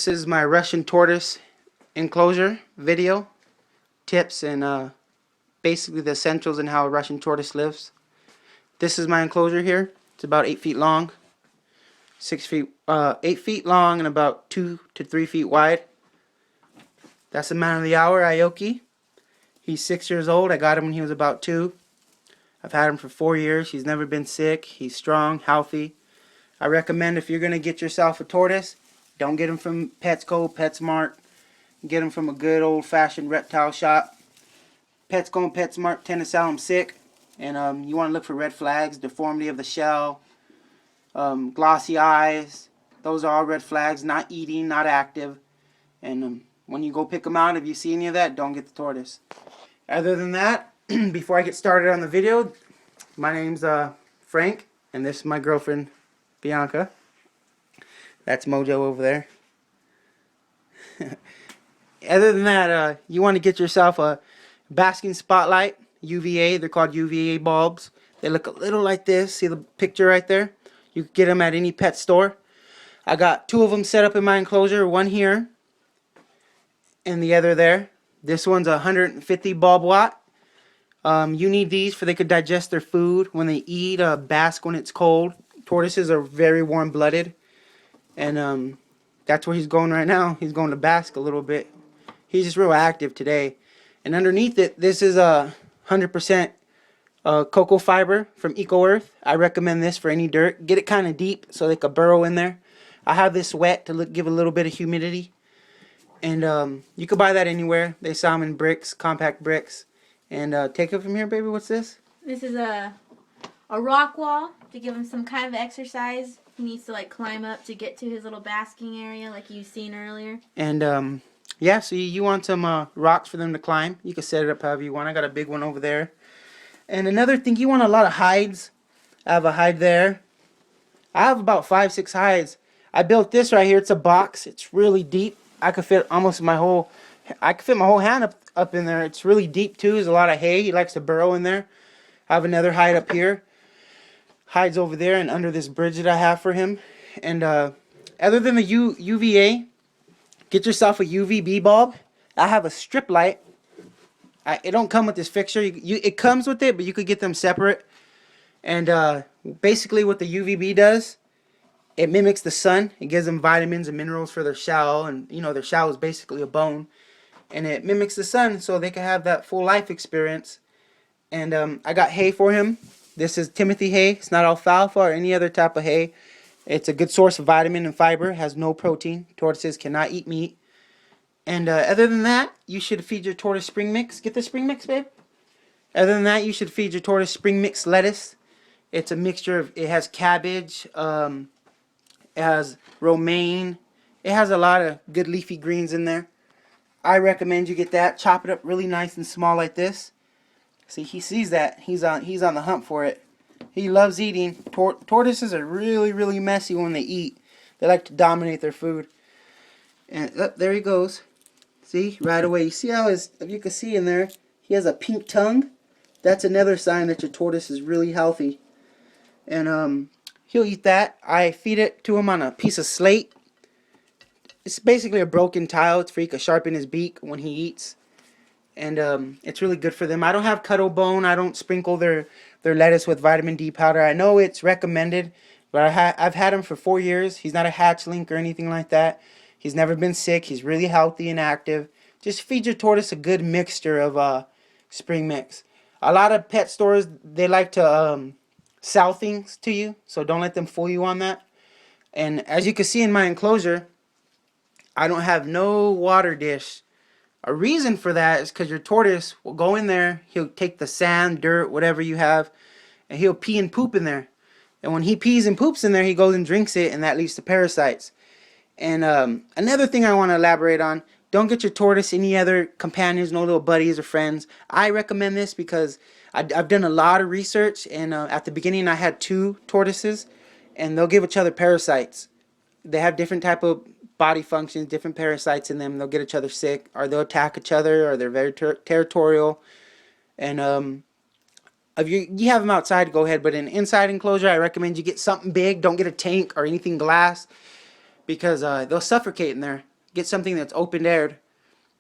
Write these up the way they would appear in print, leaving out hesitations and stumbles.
This is my Russian tortoise enclosure video, tips and basically the essentials in how a Russian tortoise lives. This is my enclosure here. It's about 8 feet long, 8 feet long and about 2 to 3 feet wide. That's the man of the hour, Aoki. He's 6 years old. I got him when he was about 2. I've had him for 4 years. He's never been sick. He's strong, healthy. I recommend if you're going to get yourself a tortoise, don't get him from Petco, PetSmart. Get him from a good old-fashioned reptile shop. Petco and PetSmart tend to sell them sick. And you want to look for red flags, deformity of the shell, glossy eyes. Those are all red flags. Not eating, not active. And when you go pick them out, if you see any of that, don't get the tortoise. Other than that, before I get started on the video, my name's Frank, and this is my girlfriend, Bianca. That's Mojo over there. Other than that, you want to get yourself a basking spotlight, UVA. They're called UVA bulbs. They look a little like this. See the picture right there? You can get them at any pet store. I got 2 of them set up in my enclosure. One here and the other there. This one's a 150 bulb watt. You need these for they could digest their food when they eat, bask when it's cold. Tortoises are very warm-blooded. And that's where he's going right now. He's going to bask a little bit. He's just real active today. And underneath it, this is a 100% cocoa fiber from Eco-Earth. I recommend this for any dirt. Get it kind of deep so they could burrow in there. I have this wet to give a little bit of humidity. And you could buy that anywhere. They sell them in bricks, compact bricks. And take it from here, baby. What's this? This is a rock wall to give him some kind of exercise. He needs to like climb up to get to his little basking area like you've seen earlier. And yeah, so you want some rocks for them to climb. You can set it up however you want. I got a big one over there. And another thing, you want a lot of hides. I have a hide there. I have about 5-6 hides. I built this right here. It's a box. It's really deep. I could fit almost my whole hand up in there. It's really deep too. There's a lot of hay. He likes to burrow in there. I have another hide up here. Hides over there and under this bridge that I have for him. And other than the UVA, get yourself a UVB bulb. I have a strip light. It don't come with this fixture. It comes with it, but you could get them separate. And basically what the UVB does, it mimics the sun. It gives them vitamins and minerals for their shell. And, you know, their shell is basically a bone. And it mimics the sun so they can have that full life experience. And I got hay for him. This is Timothy hay. It's not alfalfa or any other type of hay. It's a good source of vitamin and fiber. It has no protein. Tortoises cannot eat meat. And other than that, you should feed your tortoise spring mix. Get the spring mix, babe. Other than that, you should feed your tortoise spring mix lettuce. It's a mixture of, it has cabbage, it has romaine. It has a lot of good leafy greens in there. I recommend you get that. Chop it up really nice and small like this. See, he sees that. He's on the hunt for it. He loves eating. Tortoises are really, really messy when they eat. They like to dominate their food. And there he goes. See, right away. You see how if you can see in there, he has a pink tongue. That's another sign that your tortoise is really healthy. And he'll eat that. I feed it to him on a piece of slate. It's basically a broken tile. It's for he can sharpen his beak when he eats. And it's really good for them. I don't have Cuddle Bone. I don't sprinkle their lettuce with vitamin D powder. I know it's recommended, but I've had him for 4 years. He's not a hatchling or anything like that. He's never been sick. He's really healthy and active. Just feed your tortoise a good mixture of spring mix. A lot of pet stores, they like to sell things to you, so don't let them fool you on that. And as you can see in my enclosure, I don't have no water dish. A reason for that is because your tortoise will go in there, he'll take the sand, dirt, whatever you have, and he'll pee and poop in there. And when he pees and poops in there, he goes and drinks it, and that leads to parasites. And another thing I want to elaborate on, don't get your tortoise any other companions, no little buddies or friends. I recommend this because I've done a lot of research, and at the beginning I had 2 tortoises, and they'll give each other parasites. They have different type of body functions, different parasites in them. They'll get each other sick, or they'll attack each other, or they're very territorial. And if you have them outside, go ahead. But in inside enclosure, I recommend you get something big. Don't get a tank or anything glass, because they'll suffocate in there. get something that's open aired.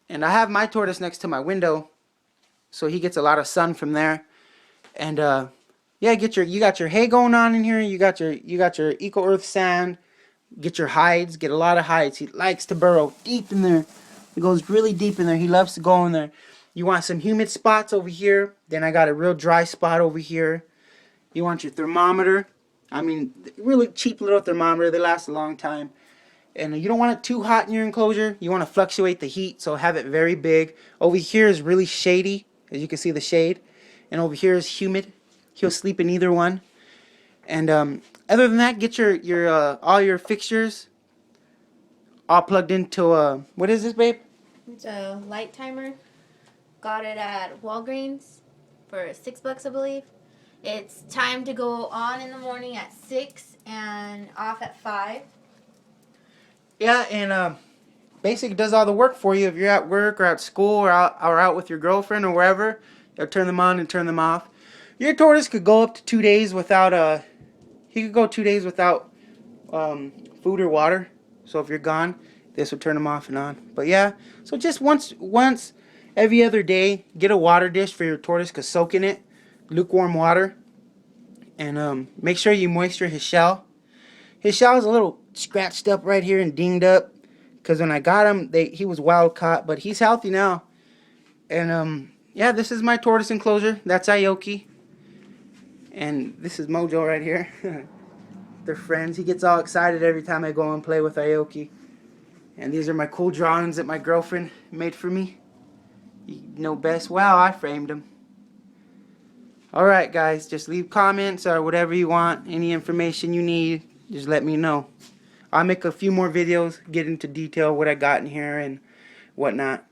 And I have my tortoise next to my window, so he gets a lot of sun from there. And yeah, you got your hay going on in here. You got your Eco Earth sand. Get your hides. Get a lot of hides. He likes to burrow deep in there. He goes really deep in there. He loves to go in there. You want some humid spots over here. Then I got a real dry spot over here. You want your thermometer. I mean, really cheap little thermometer. They last a long time. And you don't want it too hot in your enclosure. You want to fluctuate the heat, so have it very big. Over here is really shady, as you can see the shade. And over here is humid. He'll sleep in either one. And other than that, get your all your fixtures all plugged into what is this, babe? It's a light timer. Got it at Walgreens for $6, I believe. It's time to go on in the morning at 6 and off at 5. Yeah, and basically it does all the work for you. If you're at work or at school or out with your girlfriend or wherever, you'll turn them on and turn them off. Your tortoise could go up to 2 days without he could go 2 days without food or water. So if you're gone, this will turn them off and on. But yeah, so just once every other day, get a water dish for your tortoise, cause soak in it, lukewarm water, and make sure you moisture his shell. His shell is a little scratched up right here and dinged up, cause when I got him, he was wild caught, but he's healthy now. And yeah, this is my tortoise enclosure. That's Aoki. And this is Mojo right here. They're friends. He gets all excited every time I go and play with Aoki. And these are my cool drawings that my girlfriend made for me. You know best. Wow, I framed them. Alright guys, just leave comments or whatever you want. Any information you need, just let me know. I'll make a few more videos, get into detail what I got in here and whatnot.